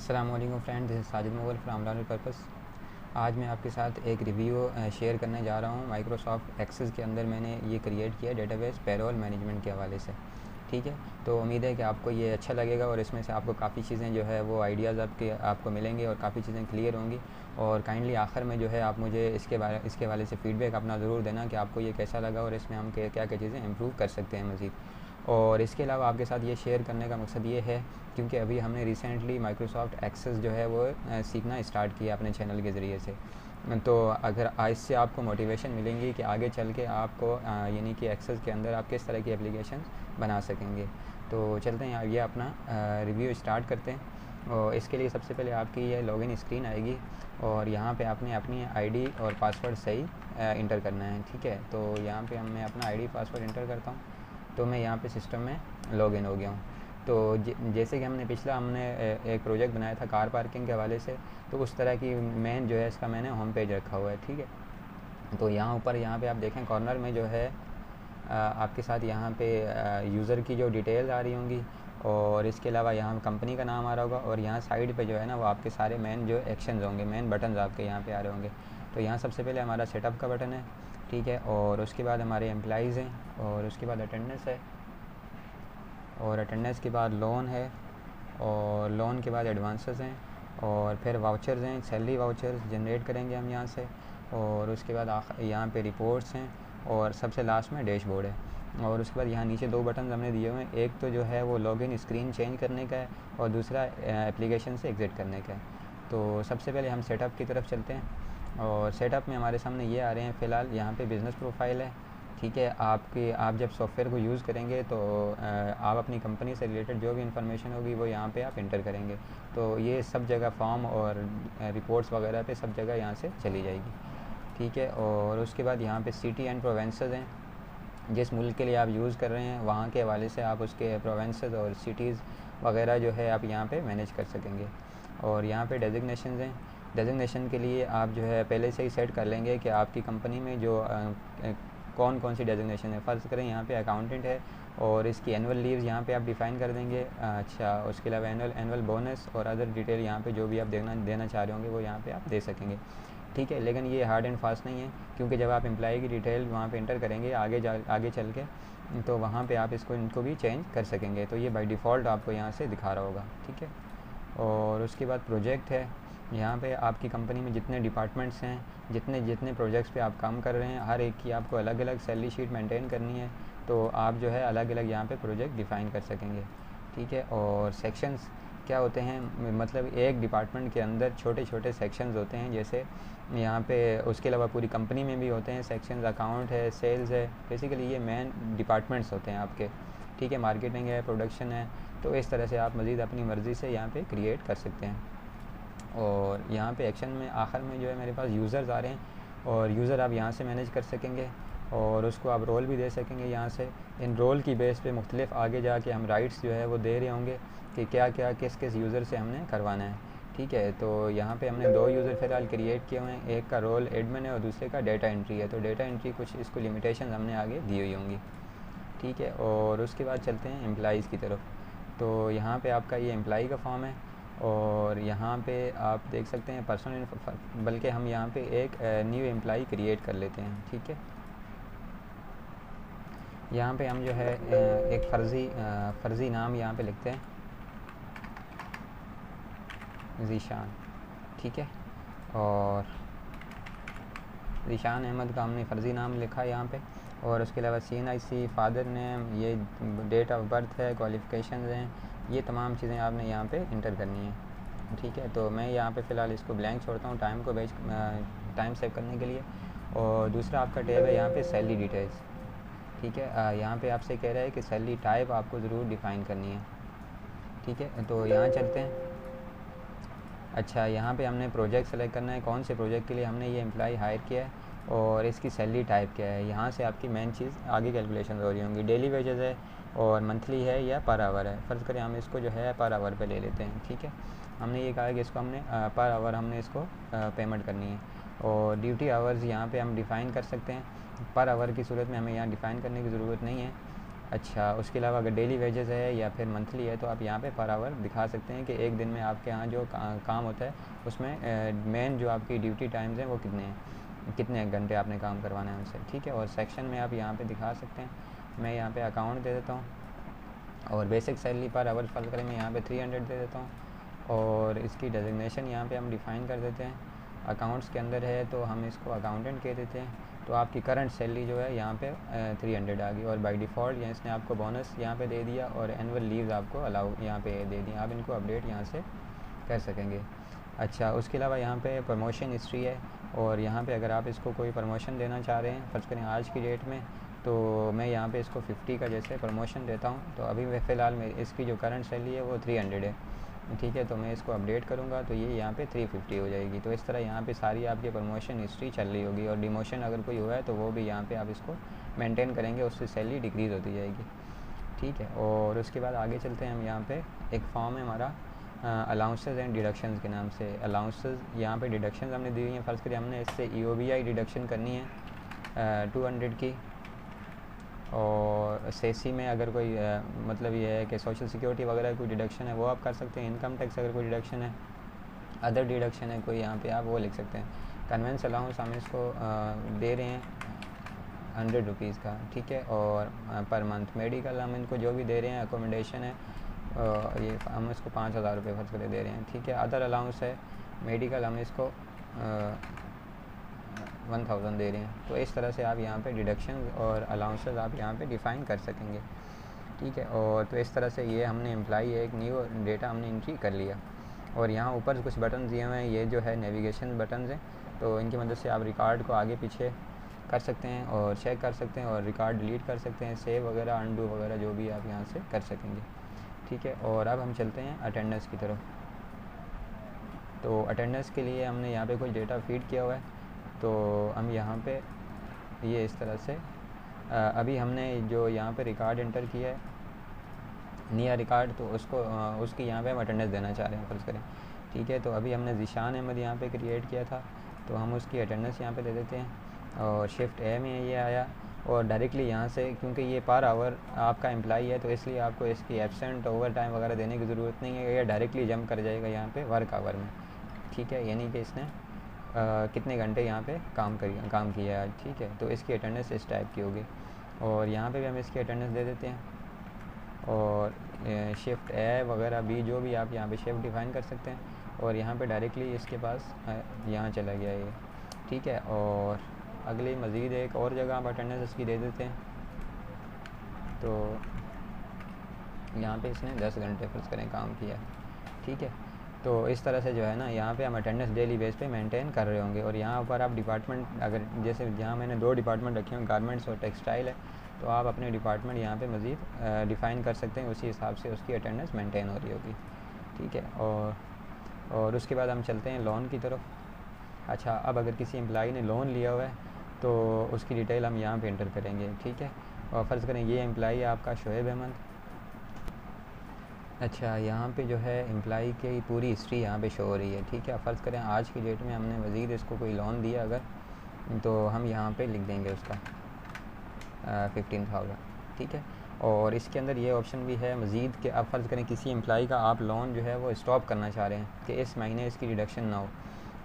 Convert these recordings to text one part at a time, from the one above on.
अस्सलाम वालेकुम friend, this is Sajid Mughal from learning purpose. आज मैं आपके साथ एक रिव्यू शेयर करने जा रहा हूँ। माइक्रोसॉफ्ट एक्सेस के अंदर मैंने ये क्रिएट किया डेटाबेस पेरोल मैनेजमेंट के हवाले से। ठीक है, तो उम्मीद है कि आपको ये अच्छा लगेगा और इसमें से आपको काफ़ी चीज़ें जो है वो आइडियाज़ आपको मिलेंगे और काफ़ी चीज़ें क्लियर होंगी। और काइंडली आखिर में जो है आप मुझे इसके हवाले से फ़ीडबैक अपना ज़रूर देना कि आपको ये कैसा लगा और इसमें हम क्या क्या चीज़ें इम्प्रूव कर सकते हैं मज़ीद। और इसके अलावा आपके साथ ये शेयर करने का मकसद ये है क्योंकि अभी हमने रिसेंटली माइक्रोसॉफ्ट एक्सेस जो है वो सीखना स्टार्ट किया अपने चैनल के ज़रिए से। तो अगर इससे आपको मोटिवेशन मिलेंगी कि आगे चल के आपको यानी कि एक्सेस के अंदर आप किस तरह की एप्लीकेशन बना सकेंगे। तो चलते हैं ये अपना रिव्यू स्टार्ट करते हैं। और इसके लिए सबसे पहले आपकी ये लॉगिन स्क्रीन आएगी और यहाँ पे आपने अपनी आईडी और पासवर्ड सही इंटर करना है। ठीक है, तो यहाँ पे मैं अपना आईडी पासवर्ड इंटर करता हूँ। तो मैं यहाँ पे सिस्टम में लॉगिन हो गया हूँ। तो जैसे कि हमने एक प्रोजेक्ट बनाया था कार पार्किंग के हवाले से, तो उस तरह की मेन जो है इसका मैंने होम पेज रखा हुआ है। ठीक है, तो यहाँ पे आप देखें कॉर्नर में जो है आपके साथ यहाँ पे यूज़र की जो डिटेल्स आ रही होंगी और इसके अलावा यहाँ कंपनी का नाम आ रहा होगा और यहाँ साइड पे जो है ना वो आपके सारे मेन जो एक्शंस होंगे, मेन बटन्स आपके यहाँ पे आ रहे होंगे। तो यहाँ सबसे पहले हमारा सेटअप का बटन है। ठीक है, और उसके बाद हमारे एम्प्लॉइज़ हैं और उसके बाद अटेंडेंस है और अटेंडेंस के बाद लोन है और लोन के बाद एडवांसेस हैं और फिर वाउचर्स हैं, सैलरी वाउचर्स जनरेट करेंगे हम यहाँ से। और उसके बाद यहाँ पे रिपोर्ट्स हैं और सबसे लास्ट में डैशबोर्ड है। और उसके बाद यहाँ नीचे दो बटन हमने दिए हुए हैं, एक तो जो है वो लॉगिन स्क्रीन चेंज करने का है और दूसरा एप्लीकेशन से एग्ज़िट करने का है। तो सबसे पहले हम सेटअप की तरफ चलते हैं और सेटअप में हमारे सामने ये आ रहे हैं फ़िलहाल यहाँ पे बिज़नेस प्रोफाइल है। ठीक है, आप जब सॉफ्टवेयर को यूज़ करेंगे तो आप अपनी कंपनी से रिलेटेड जो भी इंफॉर्मेशन होगी वो यहाँ पे आप इंटर करेंगे। तो ये सब जगह फॉर्म और रिपोर्ट्स वगैरह पे सब जगह यहाँ से चली जाएगी। ठीक है, और उसके बाद यहाँ पे सिटी एंड प्रोवेंसेस हैं, जिस मुल्क के लिए आप यूज़ कर रहे हैं वहाँ के हवाले से आप उसके प्रोवेंसेस और सिटीज़ वगैरह जो है आप यहाँ पे मैनेज कर सकेंगे। और यहाँ पे डेजिग्नेशंस हैं, डेजिग्नेशन के लिए आप जो है पहले से ही सेट कर लेंगे कि आपकी कंपनी में जो कौन कौन सी डेजिग्नेशन है। फ़र्ज़ करें यहाँ पे अकाउंटेंट है और इसकी एनुअल लीव्स यहाँ पे आप डिफ़ाइन कर देंगे। अच्छा, उसके अलावा एनुअल बोनस और अदर डिटेल यहाँ पे जो भी आप देना चाह रहे होंगे वो यहाँ पे आप दे सकेंगे। ठीक है, लेकिन ये हार्ड एंड फास्ट नहीं है क्योंकि जब आप एम्प्लॉय की डिटेल वहाँ पे इंटर करेंगे आगे चल के तो वहाँ पे आप इनको भी चेंज कर सकेंगे। तो ये बाय डिफ़ॉल्ट आपको यहाँ से दिखा रहा होगा। ठीक है, और उसके बाद प्रोजेक्ट है, यहाँ पे आपकी कंपनी में जितने डिपार्टमेंट्स हैं, जितने जितने प्रोजेक्ट्स पे आप काम कर रहे हैं, हर एक की आपको अलग अलग सैलरी शीट मेंटेन करनी है। तो आप जो है अलग अलग यहाँ पे प्रोजेक्ट डिफ़ाइन कर सकेंगे। ठीक है, और सेक्शंस क्या होते हैं, मतलब एक डिपार्टमेंट के अंदर छोटे छोटे सेक्शंस होते हैं। जैसे यहाँ पे उसके अलावा पूरी कंपनी में भी होते हैं सेक्शंस, अकाउंट है, सेल्स है, बेसिकली ये मेन डिपार्टमेंट्स होते हैं आपके। ठीक है, मार्केटिंग है, प्रोडक्शन है। तो इस तरह से आप मज़ीद अपनी मर्ज़ी से यहाँ पे क्रिएट कर सकते हैं। और यहाँ पे एक्शन में आखिर में जो है मेरे पास यूज़र्स आ रहे हैं और यूज़र आप यहाँ से मैनेज कर सकेंगे और उसको आप रोल भी दे सकेंगे यहाँ से। इन रोल की बेस पे मुख्तलिफ आगे जाके हम राइट्स जो है वो दे रहे होंगे कि क्या क्या किस किस यूज़र से हमने करवाना है। ठीक है, तो यहाँ पे हमने दो यूज़र फ़िलहाल क्रिएट किए हुए हैं, एक का रोल एडमिन है और दूसरे का डेटा एंट्री है। तो डेटा एंट्री कुछ इसको लिमिटेशन हमने आगे दी हुई होंगी। ठीक है, और उसके बाद चलते हैं एम्प्लॉइज़ की तरफ। तो यहाँ पे आपका ये एम्प्लॉई का फॉर्म है और यहाँ पे आप देख सकते हैं पर्सनल, बल्कि हम यहाँ पे एक न्यू एम्प्लॉई क्रिएट कर लेते हैं। ठीक है, यहाँ पे हम जो है एक फ़र्ज़ी नाम यहाँ पे लिखते हैं, ज़ीशान। ठीक है, और ज़ीशान अहमद का हमने फ़र्ज़ी नाम लिखा है यहाँ पे। और उसके अलावा CNIC, फादर नेम, ये डेट ऑफ बर्थ है, क्वालिफ़िकेशन हैं, ये तमाम चीज़ें आपने यहाँ पे इंटर करनी है। ठीक है, तो मैं यहाँ पे फ़िलहाल इसको ब्लैंक छोड़ता हूँ टाइम सेव करने के लिए। और दूसरा आपका टैब है यहाँ पे सैलरी डिटेल्स। ठीक है, यहाँ पे आपसे कह रहा है कि सैलरी टाइप आपको ज़रूर डिफ़ाइन करनी है। ठीक है, तो यहाँ चलते हैं। अच्छा, यहाँ पे हमने प्रोजेक्ट सेलेक्ट करना है, कौन से प्रोजेक्ट के लिए हमने ये एम्प्लॉय हायर किया है और इसकी सैलरी टाइप क्या है। यहाँ से आपकी मेन चीज़ आगे कैलकुलेशन हो रही होंगी, डेली वेजेस है और मंथली है या पर आवर है। फ़र्ज़ करें हम इसको जो है पर आवर पे ले लेते हैं। ठीक है, हमने ये कहा कि इसको हमने पर आवर हमने इसको पेमेंट करनी है। और ड्यूटी आवर्स यहाँ पे हम डिफ़ाइन कर सकते हैं, पर आवर की सूरत में हमें यहाँ डिफ़ाइन करने की ज़रूरत नहीं है। अच्छा, उसके अलावा अगर डेली वेजेस है या फिर मंथली है तो आप यहाँ पे पर आवर दिखा सकते हैं कि एक दिन में आपके यहाँ जो काम होता है उसमें मेन जो आपकी ड्यूटी टाइम्स हैं वो कितने हैं, कितने घंटे आपने काम करवाना है उनसे, ठीक है। और सेक्शन में आप यहाँ पे दिखा सकते हैं। मैं यहाँ पे अकाउंट दे देता हूँ और बेसिक सैलरी पर आवर फर्ज करें मैं यहाँ पे 300 दे देता हूँ और इसकी डेजिग्नेशन यहाँ पे हम डिफ़ाइन कर देते हैं। अकाउंट्स के अंदर है तो हम इसको अकाउंटेंट कह देते हैं। तो आपकी करंट सैलरी जो है यहाँ पे 300 आ गई और बाय डिफ़ॉल्ट यहाँ इसने आपको बोनस यहाँ पे दे दिया और एनुअल लीव्स आपको अलाउ यहाँ पे दे दी। आप इनको अपडेट यहाँ से कर सकेंगे। अच्छा, उसके अलावा यहाँ पे प्रमोशन हिस्ट्री है और यहाँ पे अगर आप इसको कोई प्रमोशन देना चाह रहे हैं फ़र्ज़ करें आज की डेट में, तो मैं यहाँ पे इसको 50 का जैसे प्रमोशन देता हूँ। तो अभी मैं फ़िलहाल में इसकी जो करंट सैलरी है वो 300 है, ठीक है। तो मैं इसको अपडेट करूँगा तो ये यहाँ पे 350 हो जाएगी। तो इस तरह यहाँ पे सारी आपकी प्रमोशन हिस्ट्री चल रही होगी और डिमोशन अगर कोई हुआ है तो वो भी यहाँ पे आप इसको मेंटेन करेंगे, उससे सैलरी डिक्रीज़ होती जाएगी, ठीक है। और उसके बाद आगे चलते हैं हम। यहाँ पे एक फॉर्म है हमारा अलाउंसेस एंड डिडक्शंस के नाम से। अलाउंसेस यहाँ पे डिडक्शंस हमने दी हुई हैं। फ़र्ज़ करिए हमने इससे EOBI डिडक्शन करनी है 200 की, और सेसी में अगर कोई मतलब ये है कि सोशल सिक्योरिटी वगैरह कोई डिडक्शन है वो आप कर सकते हैं। इनकम टैक्स अगर कोई डिडक्शन है, अदर डिडक्शन है कोई यहाँ पे आप वो लिख सकते हैं। कन्वेंस अलाउंस हम इसको दे रहे हैं 100 रुपीज़ का, ठीक है। और पर मंथ मेडिकल हम इनको जो भी दे रहे हैं, अकोमोडेशन है ये हम इसको 5000 रुपये खर्च कर दे रहे हैं, ठीक है। अदर अलाउंस है मेडिकल हम इसको 1000 दे रहे हैं। तो इस तरह से आप यहाँ पे डिडक्शन और अलाउंसेस आप यहाँ पे डिफ़ाइन कर सकेंगे, ठीक है। और तो इस तरह से ये हमने एम्प्लॉई एक न्यू डेटा हमने एंट्री कर लिया। और यहाँ ऊपर कुछ बटन दिए हुए हैं, ये जो है नेविगेशन बटन हैं, तो इनकी मदद से आप रिकॉर्ड को आगे पीछे कर सकते हैं और चेक कर सकते हैं और रिकॉर्ड डिलीट कर सकते हैं, सेव वगैरह अनडू वगैरह जो भी आप यहाँ से कर सकेंगे, ठीक है। और अब हम चलते हैं अटेंडेंस की तरफ। तो अटेंडेंस के लिए हमने यहाँ पे कुछ डेटा फीड किया हुआ है। तो हम यहाँ पे ये इस तरह से अभी हमने जो यहाँ पे रिकॉर्ड एंटर किया है निया रिकॉर्ड, तो उसको उसकी यहाँ पे हम अटेंडेंस देना चाह रहे हैं फ़र्ज़ करें, ठीक है। तो अभी हमने ज़ीशान अहमद यहाँ पे क्रिएट किया था, तो हम उसकी अटेंडेंस यहाँ पे दे देते हैं और शिफ्ट ए में ये आया। और डायरेक्टली यहाँ से क्योंकि ये पर आवर आपका एम्प्लॉई है तो इसलिए आपको इसकी एब्सेंट ओवर टाइम वगैरह देने की ज़रूरत नहीं है, ये डायरेक्टली जंप कर जाएगा यहाँ पे वर्क आवर में, ठीक है। यानी कि इसने कितने घंटे यहाँ पे काम किया है आज, ठीक है। तो इसकी अटेंडेंस इस टाइप की होगी और यहाँ पे भी हम इसकी अटेंडेंस दे देते हैं। और शिफ्ट ए वगैरह भी जो भी आप यहाँ पे शिफ्ट डिफ़ाइन कर सकते हैं और यहाँ पे डायरेक्टली इसके पास यहाँ चला गया ये, ठीक है। और अगली मज़ीद एक और जगह आप अटेंडेंस इसकी दे देते हैं। तो यहाँ पे इसने 10 घंटे फ़र्ज़ करें काम किया, ठीक है। तो इस तरह से जो है ना यहाँ पे हम अटेंडेंस डेली बेस पे मेंटेन कर रहे होंगे। और यहाँ पर आप डिपार्टमेंट अगर जैसे यहाँ मैंने 2 डिपार्टमेंट रखे हैं, गारमेंट्स और टेक्सटाइल है, तो आप अपने डिपार्टमेंट यहाँ पे मज़ीद डिफ़ाइन कर सकते हैं, उसी हिसाब से उसकी अटेंडेंस मेंटेन हो रही होगी, ठीक है। और उसके बाद हम चलते हैं लोन की तरफ। अच्छा, अब अगर किसी एम्प्लॉई ने लोन लिया हुआ है तो उसकी डिटेल हम यहाँ पे एंटर करेंगे, ठीक है। और फ़र्ज़ करें ये एम्प्लॉई है आपका शोएब अहमद। अच्छा, यहाँ पे जो है एम्प्लॉई की पूरी हिस्ट्री यहाँ पे शो हो रही है, ठीक है। फ़र्ज़ करें आज की डेट में हमने मज़ीद इसको कोई लोन दिया अगर, तो हम यहाँ पे लिख देंगे उसका 15,000, ठीक है। और इसके अंदर ये ऑप्शन भी है मज़ीद कि अब फ़र्ज़ करें किसी एम्प्लॉई का आप लोन जो है वो स्टॉप करना चाह रहे हैं कि इस महीने इसकी डिडक्शन ना हो।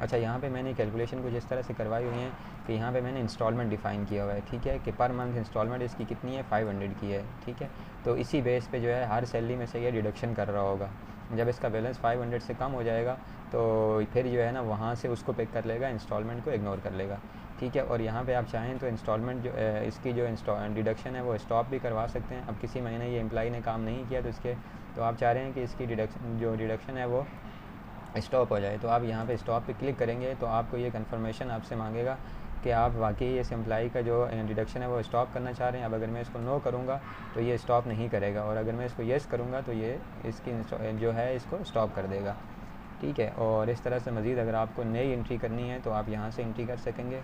अच्छा, यहाँ पे मैंने कैलकुलेशन कुछ इस तरह से करवाई हुई है कि यहाँ पे मैंने इंस्टॉलमेंट डिफ़ाइन किया हुआ है, ठीक है, कि पर मंथ इंस्टॉलमेंट इसकी कितनी है 500 की है, ठीक है। तो इसी बेस पे जो है हर सैलरी में से ये डिडक्शन कर रहा होगा। जब इसका बैलेंस 500 से कम हो जाएगा तो फिर जो है ना वहाँ से उसको पिक कर लेगा, इंस्टॉलमेंट को इग्नोर कर लेगा, ठीक है। और यहाँ पे आप चाहें तो इंस्टॉलमेंट जो इसकी जो डिडक्शन है वो स्टॉप भी करवा सकते हैं। अब किसी महीने ये एम्प्लॉई ने काम नहीं किया तो आप चाह रहे हैं कि इसकी डिडक्शन है वो स्टॉप हो जाए, तो आप यहाँ पे स्टॉप पे क्लिक करेंगे तो आपको ये कंफर्मेशन आपसे मांगेगा कि आप वाकई इस एम्प्लॉई का जो डिडक्शन है वो स्टॉप करना चाह रहे हैं। अब अगर मैं इसको नो करूँगा तो ये स्टॉप नहीं करेगा और अगर मैं इसको येस करूँगा तो ये इसकी जो है इसको स्टॉप कर देगा, ठीक है। और इस तरह से मज़ीद अगर आपको नई एंट्री करनी है तो आप यहाँ से एंट्री कर सकेंगे।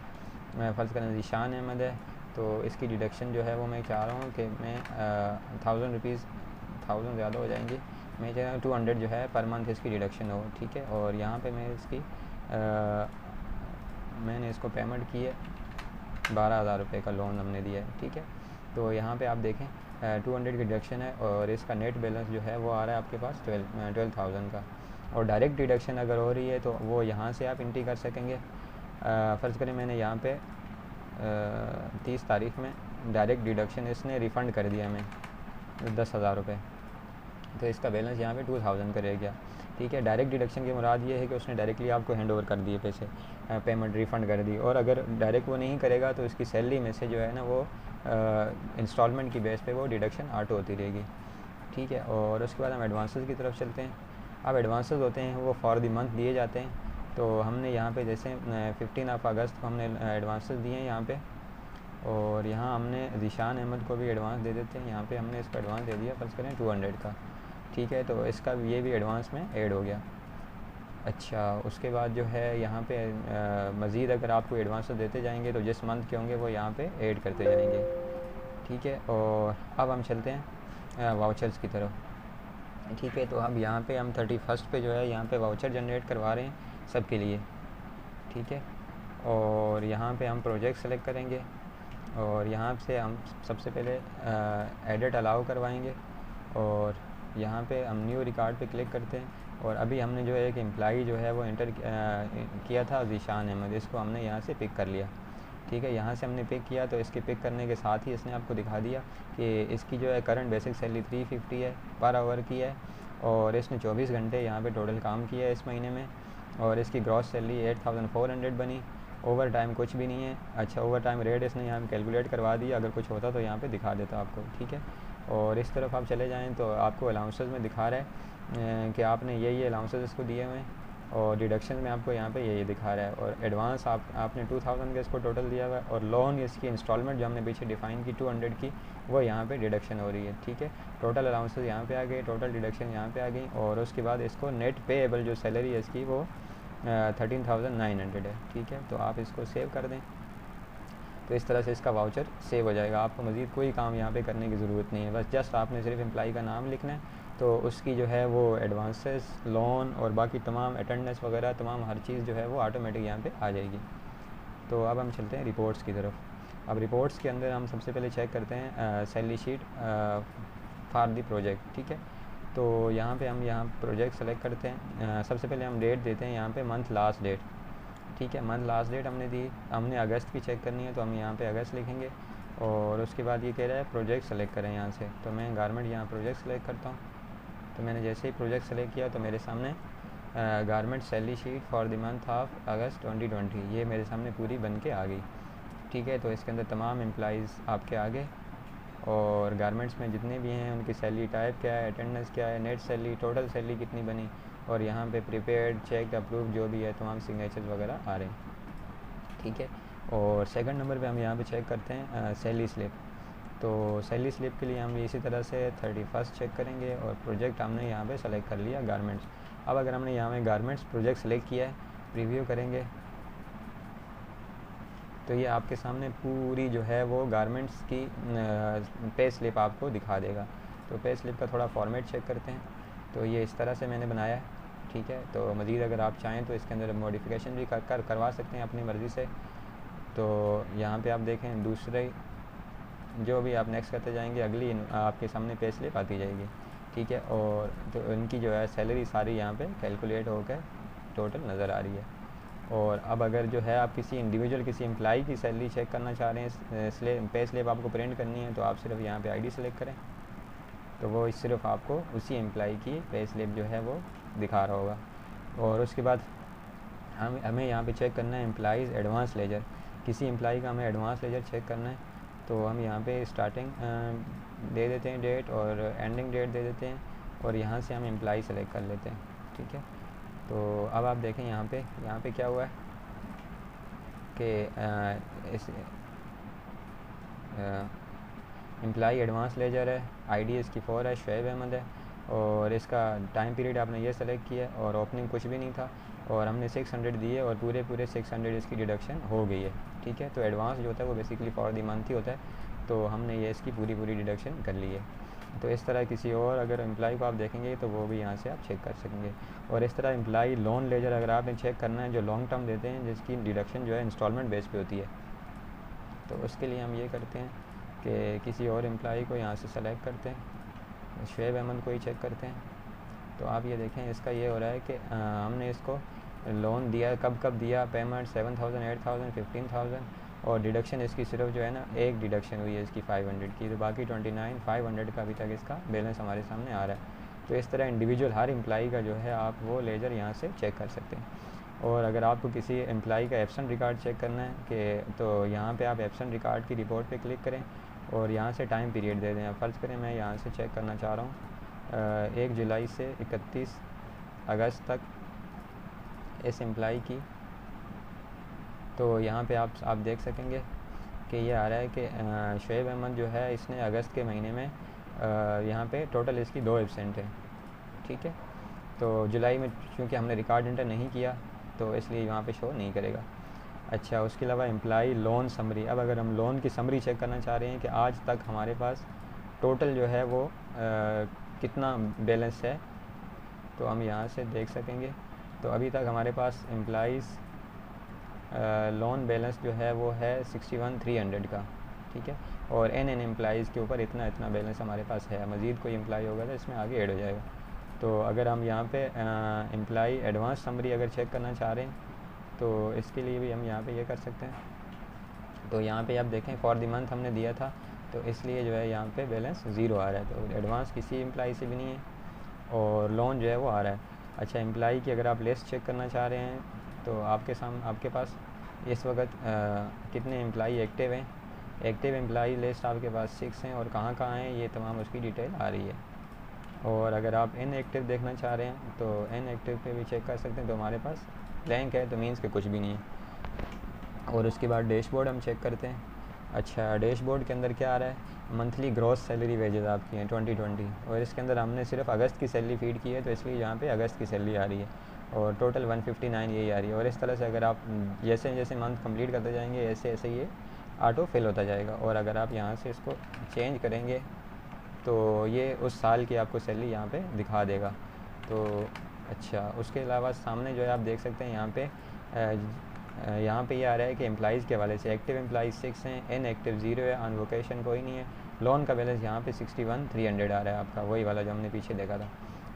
मैं फ़र्ज़ करें ज़ीशान अहमद है तो इसकी डिडक्शन जो है वो मैं चाह रहा हूँ कि मैं 1000 रुपीज़ 1000 ज़्यादा हो जाएंगी, मैं चाह रहा हूँ 200 जो है पर मंथ इसकी डिडक्शन हो, ठीक है। और यहाँ पे मैं इसकी मैंने इसको पेमेंट की है 12,000 रुपये का लोन हमने दिया है, ठीक है। तो यहाँ पे आप देखें 200 की डिडक्शन है और इसका नेट बैलेंस जो है वो आ रहा है आपके पास 12,000 का। और डायरेक्ट डिडक्शन अगर हो रही है तो वो यहाँ से आप एंट्री कर सकेंगे। फ़र्ज़ करें मैंने यहाँ पे 30 तारीख में डायरेक्ट डिडक्शन इसने रिफ़ंड कर दिया हमें 10,000 रुपये, तो इसका बैलेंस यहाँ पे 2000 का रह गया। ठीक है, डायरेक्ट डिडक्शन की मुराद ये है कि उसने डायरेक्टली आपको हैंड ओवर कर दिए पैसे, पेमेंट रिफ़ंड कर दी। और अगर डायरेक्ट वो नहीं करेगा तो इसकी सैलरी में से जो है ना वो इंस्टॉलमेंट की बेस पे वो डिडक्शन ऑटो होती रहेगी। ठीक है, और उसके बाद हम एडवांसेस की तरफ चलते हैं। अब एडवांसेस होते हैं वो फॉर द मंथ दिए जाते हैं। तो हमने यहाँ पे जैसे 15 अगस्त को हमने एडवांसेस दिए हैं यहाँ पे, और यहाँ हमने ज़ीशान अहमद को भी एडवांस दे देते हैं। यहाँ पे हमने इसका एडवांस दे दिया फ़र्ज़ करें 200 का। ठीक है, तो इसका ये भी एडवांस में ऐड हो गया। अच्छा, उसके बाद जो है यहाँ पे मज़ीद अगर आपको एडवांस देते जाएंगे तो जिस मंथ के होंगे वो यहाँ पे ऐड करते जाएंगे। ठीक है, और अब हम चलते हैं वाउचर्स की तरफ। ठीक है, तो अब यहाँ पे हम 31 पे जो है यहाँ पे वाउचर जनरेट करवा रहे हैं सबके लिए। ठीक है, और यहाँ पे हम प्रोजेक्ट सेलेक्ट करेंगे और यहाँ से हम सबसे पहले एडिट अलाउ करवाएंगे और यहाँ पे हम न्यू रिकॉर्ड पे क्लिक करते हैं। और अभी हमने जो है एक एम्प्लाई जो है वो एंटर किया था ज़ीशान अहमद, इसको हमने यहाँ से पिक कर लिया। ठीक है, यहाँ से हमने पिक किया तो इसके पिक करने के साथ ही इसने आपको दिखा दिया कि इसकी जो है करंट बेसिक सैलरी 350 है पर आवर की है, और इसने 24 घंटे यहाँ पे टोटल काम किया है इस महीने में, और इसकी ग्रॉस सैलरी 8400 बनी। ओवर टाइम कुछ भी नहीं है। अच्छा, ओवर टाइम रेट इसने यहाँ पे कैलकुलेट करवा दिया, अगर कुछ होता तो यहाँ पे दिखा देता आपको। ठीक है, और इस तरफ आप चले जाएँ तो आपको अलाउंसेस में दिखा रहा है कि आपने ये अलाउंसेस इसको दिए हुए हैं, और डिडक्शन में आपको यहाँ पे ये दिखा रहा है। और एडवांस आपने 2000 का इसको टोटल दिया हुआ है, और लोन इसकी इंस्टॉलमेंट जो हमने पीछे डिफ़ाइन की 200 की वो यहाँ पे डिडक्शन हो रही है। ठीक है, टोटल अलाउंसेस यहाँ पे आ गए, टोटल डिडक्शन यहाँ पे आ गई, और उसके बाद इसको नेट पेएबल जो सैलरी है इसकी वो 13,900 है। ठीक है, तो आप इसको सेव कर दें तो इस तरह से इसका वाउचर सेव हो जाएगा। आपको मज़ीद कोई काम यहाँ पे करने की ज़रूरत नहीं है, बस जस्ट आपने सिर्फ एम्प्लॉई का नाम लिखना है तो उसकी जो है वो एडवांसेस, लोन और बाकी तमाम अटेंडेंस वगैरह तमाम हर चीज़ जो है वो ऑटोमेटिक यहाँ पे आ जाएगी। तो अब हम चलते हैं रिपोर्ट्स की तरफ। अब रिपोर्ट्स के अंदर हम सबसे पहले चेक करते हैं salary sheet for the project. ठीक है, तो यहाँ पे हम प्रोजेक्ट सेलेक्ट करते हैं। सबसे पहले हम डेट देते हैं यहाँ पे मंथ लास्ट डेट। ठीक है, मंथ लास्ट डेट हमने दी, हमने अगस्त की चेक करनी है तो हम यहाँ पे अगस्त लिखेंगे। और उसके बाद ये कह रहा है प्रोजेक्ट सेलेक्ट करें यहाँ से, तो मैं गारमेंट यहाँ प्रोजेक्ट सेलेक्ट करता हूँ। तो मैंने जैसे ही प्रोजेक्ट सेलेक्ट किया तो मेरे सामने garment salary sheet for the month of अगस्त 2020 ये मेरे सामने पूरी बन के आ गई। ठीक है, तो इसके अंदर तमाम एम्प्लॉइज़ आपके आगे, और गारमेंट्स में जितने भी हैं उनकी सैलरी टाइप क्या है, अटेंडेंस क्या है, नेट सैलरी, टोटल सैलरी कितनी बनी, और यहाँ पे प्रिपेयर्ड, चेक, अप्रूव जो भी है तमाम सिग्नेचर्स वगैरह आ रहे हैं। ठीक है, और सेकंड नंबर पे हम यहाँ पे चेक करते हैं सैलरी स्लिप। तो सैलरी स्लिप के लिए हम इसी तरह से 31 चेक करेंगे, और प्रोजेक्ट हमने यहाँ पे सेलेक्ट कर लिया गारमेंट्स। अब अगर हमने यहाँ पे गारमेंट्स प्रोजेक्ट सेलेक्ट किया है, प्रीव्यू करेंगे तो ये आपके सामने पूरी जो है वो गारमेंट्स की पे स्लिप आपको दिखा देगा। तो पे स्लिप का थोड़ा फॉर्मेट चेक करते हैं। तो ये इस तरह से मैंने बनाया है। ठीक है, तो मज़ीद अगर आप चाहें तो इसके अंदर मॉडिफिकेशन भी करवा सकते हैं अपनी मर्ज़ी से। तो यहाँ पे आप देखें दूसरे जो भी आप नेक्स्ट करते जाएंगे अगली आपके सामने पे स्लिप आती जाएगी। ठीक है, और तो इनकी जो है सैलरी सारी यहाँ पे कैलकुलेट होकर टोटल नज़र आ रही है। और अब अगर जो है आप किसी इंडिविजुअल किसी एम्प्लॉई की सैलरी चेक करना चाह रहे हैं, पे स्लिप आपको प्रिंट करनी है, तो आप सिर्फ यहाँ पे आईडी सेलेक्ट करें तो वो सिर्फ आपको उसी एम्प्लॉई की पे स्लिप जो है वो दिखा रहा होगा। और उसके बाद हमें यहाँ पे चेक करना है एम्प्लॉइज़ एडवांस लेजर। किसी एम्प्लॉई का हमें एडवांस लेजर चेक करना है तो हम यहाँ पे स्टार्टिंग दे देते हैं डेट और एंडिंग डेट दे देते हैं, और यहाँ से हम एम्प्लॉई सेलेक्ट कर लेते हैं। ठीक है, तो अब आप देखें यहाँ पे क्या हुआ है कि इस एम्प्लॉई एडवांस लेजर है, आईडी इसकी 4 है, शुएब अहमद है, और इसका टाइम पीरियड आपने ये सेलेक्ट किया और ओपनिंग कुछ भी नहीं था, और हमने 600 दिए और पूरे 600 इसकी डिडक्शन हो गई है। ठीक है, तो एडवांस जो होता है वो बेसिकली फॉर दी मंथ ही होता है, तो हमने ये इसकी पूरी डिडक्शन कर ली है। तो इस तरह किसी और अगर एम्प्लॉई को आप देखेंगे तो वो भी यहाँ से आप चेक कर सकेंगे। और इस तरह एम्प्लॉई लोन लेजर अगर आपने चेक करना है जो लॉन्ग टर्म देते हैं जिसकी डिडक्शन जो है इंस्टॉलमेंट बेस पे होती है, तो उसके लिए हम ये करते हैं कि किसी और एम्प्लॉई को यहाँ से सेलेक्ट करते हैं, शुएब अहमद को ही चेक करते हैं। तो आप ये देखें, इसका ये हो रहा है कि हमने इसको लोन दिया, कब कब दिया, पेमेंट 7,000, 8,000, 15,000, और डिडक्शन इसकी सिर्फ जो है ना एक डिडक्शन हुई है इसकी 500 की, तो बाकी 29,500 का अभी तक इसका बैलेंस हमारे सामने आ रहा है। तो इस तरह इंडिविजुअल हर एम्प्लॉई का जो है आप वो लेजर यहाँ से चेक कर सकते हैं। और अगर आपको किसी एम्प्लॉई का एब्सेंट रिकॉर्ड चेक करना है कि तो यहाँ पे आप एब्सेंट रिकॉर्ड की रिपोर्ट पे क्लिक करें और यहाँ से टाइम पीरियड दे दें। फ़र्ज़ करें मैं यहाँ से चेक करना चाह रहा हूँ 1 जुलाई से 31 अगस्त तक इस एम्प्लॉई की, तो यहाँ पे आप देख सकेंगे कि ये आ रहा है कि शुएब अहमद जो है इसने अगस्त के महीने में यहाँ पे टोटल इसकी 2 एब्सेंट है, ठीक है। तो जुलाई में चूँकि हमने रिकॉर्ड एंटर नहीं किया तो इसलिए वहाँ पे शो नहीं करेगा। अच्छा, उसके अलावा एम्प्लॉई लोन समरी, अब अगर हम लोन की समरी चेक करना चाह रहे हैं कि आज तक हमारे पास टोटल जो है वो कितना बैलेंस है, तो हम यहाँ से देख सकेंगे। तो अभी तक हमारे पास एम्प्लॉइज़ लोन बैलेंस जो है वो है 61,300 का, ठीक है। और एन एम्प्लॉइज़ के ऊपर इतना इतना बैलेंस हमारे पास है। मज़ीद कोई एम्प्लॉई होगा तो इसमें आगे ऐड हो जाएगा। तो अगर हम यहाँ पे एम्प्लॉई एडवांस समरी अगर चेक करना चाह रहे हैं तो इसके लिए भी हम यहाँ पे ये कर सकते हैं। तो यहाँ पे आप देखें फॉर द मंथ हमने दिया था, तो इसलिए जो है यहाँ पे बैलेंस 0 आ रहा है। तो एडवांस किसी एम्प्लॉई से भी नहीं है और लोन जो है वो आ रहा है। अच्छा, एम्प्लॉई की अगर आप लिस्ट चेक करना चाह रहे हैं तो आपके पास इस वक्त कितने एम्प्लॉई एक्टिव हैं। एक्टिव एम्प्लॉई लिस्ट आपके पास 6 हैं और कहाँ कहाँ हैं ये तमाम उसकी डिटेल आ रही है। और अगर आप इनएक्टिव देखना चाह रहे हैं तो इनएक्टिव पे भी चेक कर सकते हैं। तो हमारे पास ब्लैंक है, तो मीन्स के कुछ भी नहीं है। और उसके बाद डैशबोर्ड हम चेक करते हैं। अच्छा, डैशबोर्ड के अंदर क्या आ रहा है, मंथली ग्रॉस सैलरी वेजेस आपकी हैं 2020, और इसके अंदर हमने सिर्फ अगस्त की सैलरी फीड की है, तो इसलिए यहाँ पे अगस्त की सैलरी आ रही है और टोटल 159 यही आ रही है। और इस तरह से अगर आप जैसे जैसे मंथ कंप्लीट करते जाएंगे ऐसे ऐसे ये ऑटो फिल होता जाएगा। और अगर आप यहाँ से इसको चेंज करेंगे तो ये उस साल की आपको सैलरी यहाँ पे दिखा देगा। तो अच्छा, उसके अलावा सामने जो है आप देख सकते हैं यहाँ पे ये आ रहा है कि एम्प्लॉइज़ के हवाले से एक्टिव एम्प्लॉइज़ 6 हैं, इनएक्टिव 0 है, ऑन वोकेशन कोई नहीं है। लोन का बैलेंस यहाँ पे 61,300 आ रहा है आपका, वही वाला जो हमने पीछे देखा था।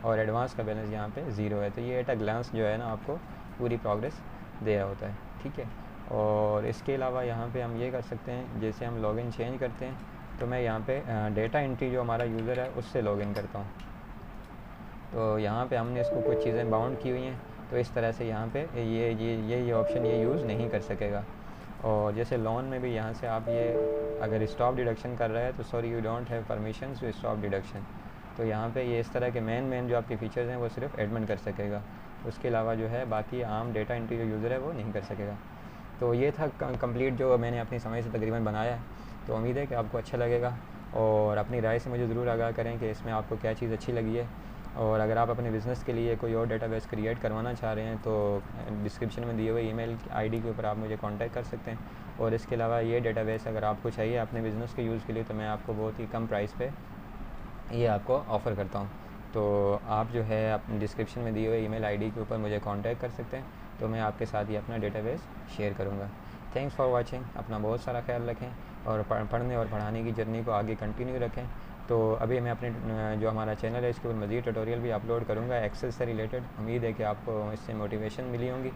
और एडवांस का बैलेंस यहाँ पे 0 है। तो ये एट अ ग्लांस जो है ना आपको पूरी प्रोग्रेस दे रहा होता है, ठीक है। और इसके अलावा यहाँ पे हम ये कर सकते हैं, जैसे हम लॉगिन चेंज करते हैं तो मैं यहाँ पे डेटा एंट्री जो हमारा यूज़र है उससे लॉगिन करता हूँ। तो यहाँ पे हमने इसको कुछ चीज़ें बाउंड की हुई हैं, तो इस तरह से यहाँ पे ये ऑप्शन ये यूज़ नहीं कर सकेगा। और जैसे लोन में भी यहाँ से आप ये अगर स्टॉप डिडक्शन कर रहा है तो sorry you don't have permission to stop deduction. तो यहाँ पे ये इस तरह के मेन जो आपके फ़ीचर्स हैं वो सिर्फ एडमिन कर सकेगा, उसके अलावा जो है बाकी आम डेटा एंट्री जो यूज़र है वो नहीं कर सकेगा। तो ये था कंप्लीट जो मैंने अपनी समझ से तकरीबन बनाया है। तो उम्मीद है कि आपको अच्छा लगेगा और अपनी राय से मुझे ज़रूर आगाह करें कि इसमें आपको क्या चीज़ अच्छी लगी है। और अगर आप अपने बिज़नेस के लिए कोई और डेटाबेस क्रिएट करवाना चाह रहे हैं तो डिस्क्रिप्शन में दिए हुए ईमेल आईडी के ऊपर आप मुझे कांटेक्ट कर सकते हैं। और इसके अलावा ये डेटाबेस अगर आपको चाहिए अपने बिज़नेस के यूज़ के लिए तो मैं आपको बहुत ही कम प्राइस पे ये आपको ऑफ़र करता हूँ। तो आप जो है अपने डिस्क्रिप्शन में दिए हुए ईमेल आईडी के ऊपर मुझे कांटेक्ट कर सकते हैं, तो मैं आपके साथ ही अपना डेटाबेस शेयर करूँगा। Thanks for watching. अपना बहुत सारा ख्याल रखें और पढ़ने और पढ़ाने की जर्नी को आगे कंटिन्यू रखें। तो अभी मैं अपने जो हमारा चैनल है इसके ऊपर मज़ीद ट्यूटोरियल भी अपलोड करूँगा एक्सेल से रिलेटेड। उम्मीद है कि आपको इससे मोटिवेशन मिली होंगी,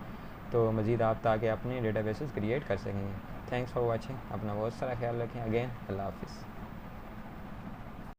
तो मज़ीद आप ताकि अपनी डेटाबेसेस क्रिएट कर सकेंगे। Thanks for watching. अपना बहुत सारा ख्याल रखें। अगेन अल्लाह हाफ़िज़।